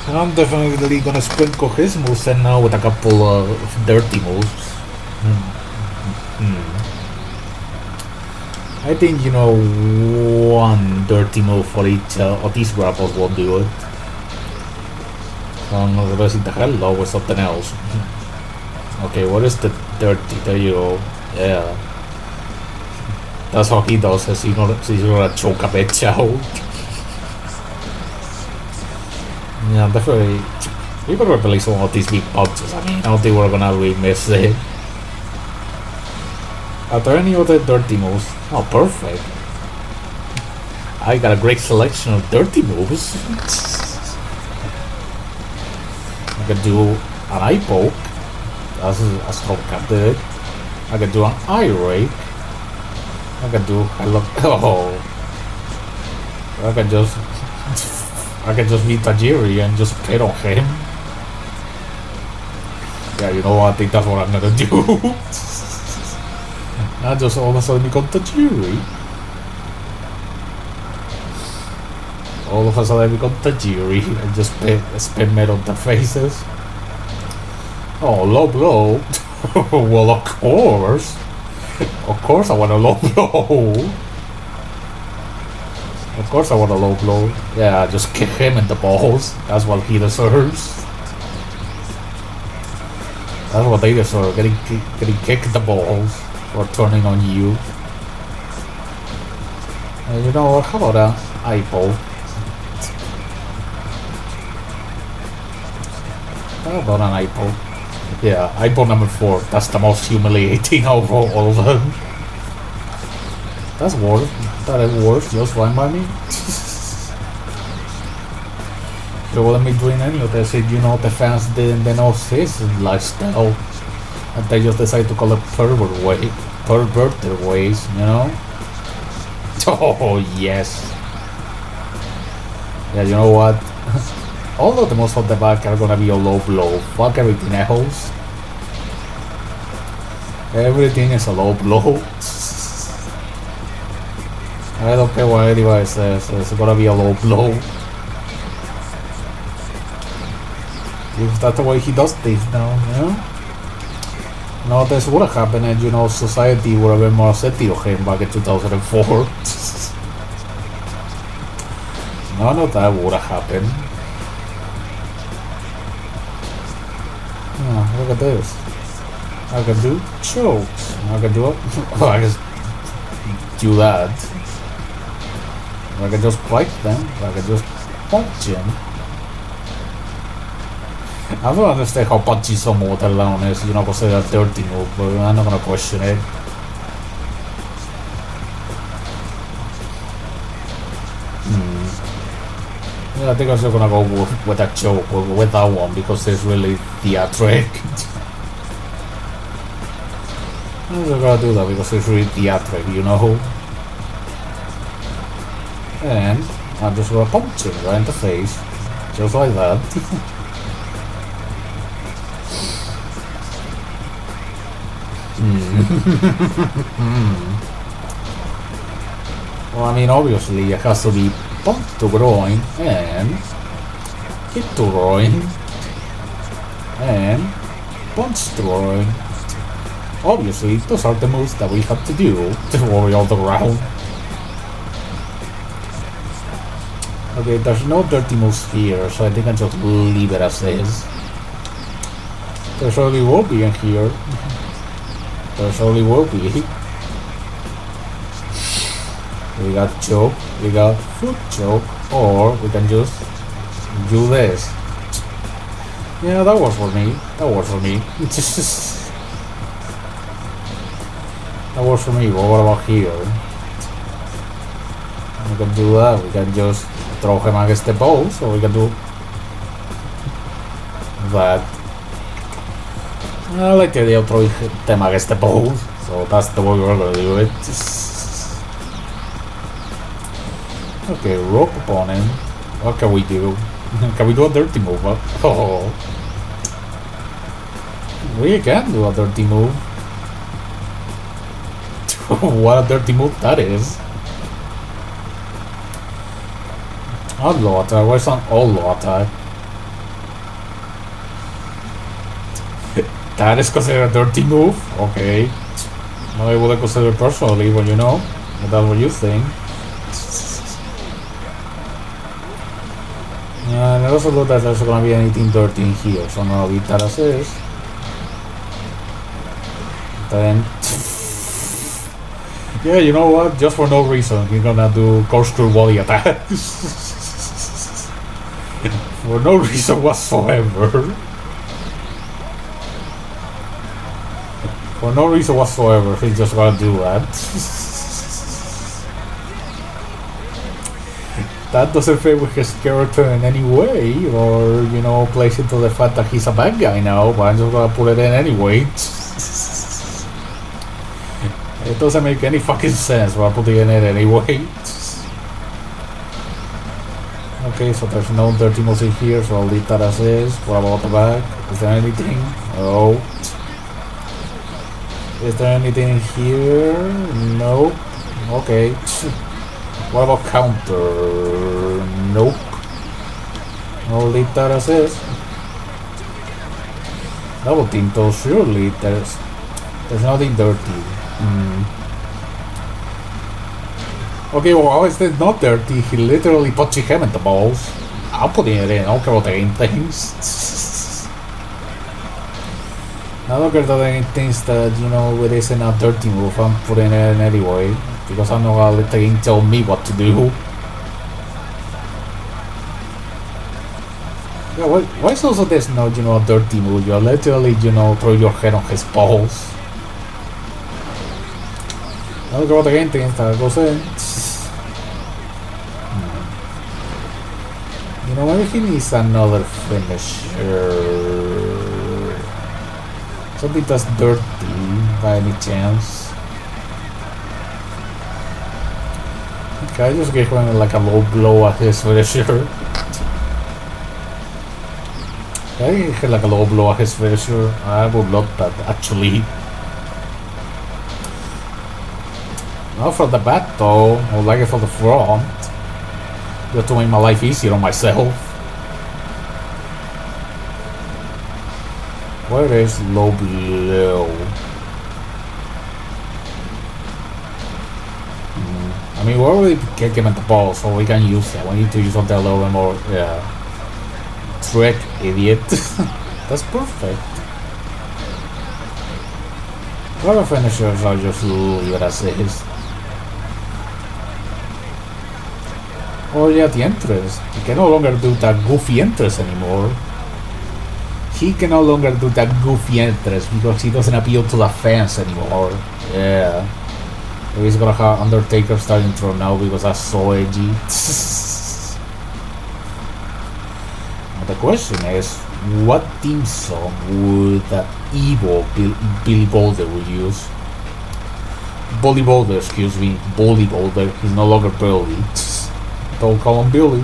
I'm definitely gonna sprinkle his moves and now with a couple of dirty moves. I think, one dirty move for each of these grapples won't do it. So I'm gonna replace the hello with something else. Okay, what is the dirty? There you go. Yeah. That's how he does it. He's gonna choke a bitch out. Yeah, definitely. We could replace one of these big punches. I mean, I don't think we're gonna really miss it. Are there any other dirty moves? Oh, perfect. I got a great selection of dirty moves. I could do an eye poke. That's a strong candidate. I could do an eye rake. I could do I could just meet Tajiri and just pit on him. Yeah, you know what? I think that's what I'm gonna do. I just all of a sudden become Tajiri. All of a sudden I become Tajiri and just spin metal on their faces. Oh, low blow. Well, of course. Of course I want a low blow. Of course I want a low blow. Yeah, just kick him in the balls. That's what he deserves. That's what they deserve. Getting kicked in the balls for turning on you. And you know what? How about an eye poke? How about an eye poke? Yeah, eye poke number 4. That's the most humiliating of all of them. That's worse. That is worse. Just fine by me. So wouldn't be doing any of this if the fans didn't know his lifestyle. And they just decided to call it perverted ways, Oh yes. Yeah, you know what? All of the moves on the back are gonna be a low blow. Fuck everything else. Everything is a low blow. I don't care what anybody says, it's gonna be a low blow. If that's the way he does things now, No, this would have happened and society would have been more accepting of him back in 2004. None of that would have happened. Oh, look at this. I can do chokes. I can do it. I just do that. I can just bite them. I can just punch him. I don't understand how punchy some water alone is, because they're a dirty move, but I'm not gonna question it. Yeah, I think I'm still gonna go with that choke, with that one, because it's really theatric. I'm just gonna do that because it's really theatric, And I'm just gonna punch him right in the face, just like that. Well, I mean, obviously it has to be punch to groin and hit to groin and punch to groin. Obviously, those are the moves that we have to do to worry all the round. Okay, there's no dirty moves here, so I think I just leave it as is. There surely will be in here. There surely will be. We got choke, we got foot choke, or we can just do this. Yeah, that works for me. That works for me. That works for me, but what about here? We can do that, we can just throw him against the post, or we can do that. I like the idea of throwing them against the post, so that's the way we're gonna do it. Okay, rope upon him. What can we do? Can we do a dirty move? Oh, we can do a dirty move. What a dirty move that is. Low attack. Where's an all low attack? That is considered a dirty move? Okay. No, I wouldn't consider it personally, but you know, that's what you think. And it also looks like there's gonna be anything dirty in here, so I'm gonna leave that as is. Then, yeah, you know what? Just for no reason, you're gonna do corkscrew volley attack. For no reason whatsoever. For no reason whatsoever, he's just gonna do that. That doesn't fit with his character in any way, or, you know, plays into the fact that he's a bad guy now, but I'm just gonna put it in anyway. It doesn't make any fucking sense, but I'm putting it in anyway. Okay, so there's no dirty moves in here, so I'll leave that as is. What about the back? Is there anything? No. Is there anything in here? Nope. Okay. What about counter? Nope. I'll leave that as is. Double team though, surely there's nothing dirty. Okay, well, how is that not dirty? He literally punched him in the balls. I'm putting it in, I don't care about the game things. I don't care about the things that, you know, it isn't a dirty move, I'm putting it in anyway. Because I'm not gonna let the game tell me what to do. Yeah, why is also this not, you know, a dirty move? You're literally, you know, throw your head on his balls. I don't care about the game things that goes in. You know, maybe he needs another finisher. Something that's dirty by any chance. Okay, I just gave him like a low blow at his finisher. I gave him like a low blow at his finisher. I would love that actually. Not for the back though, I would like it for the front. Just to make my life easier on myself. Where is low blow? I mean, we already kick him at the ball, so we can use that. We need to use something a little bit more, yeah. Trick, idiot. That's perfect. Other finishers are just leave it as is. Oh yeah, the entrance. He can no longer do that goofy entrance anymore. He can no longer do that goofy entrance because he doesn't appeal to the fans anymore. Yeah. He's gonna have Undertaker style intro now because that's so edgy. The question is, what theme song would the evil Billy Boulder would use? Bully Boulder, excuse me. Bully Boulder. He's no longer Billy. Don't call him Billy.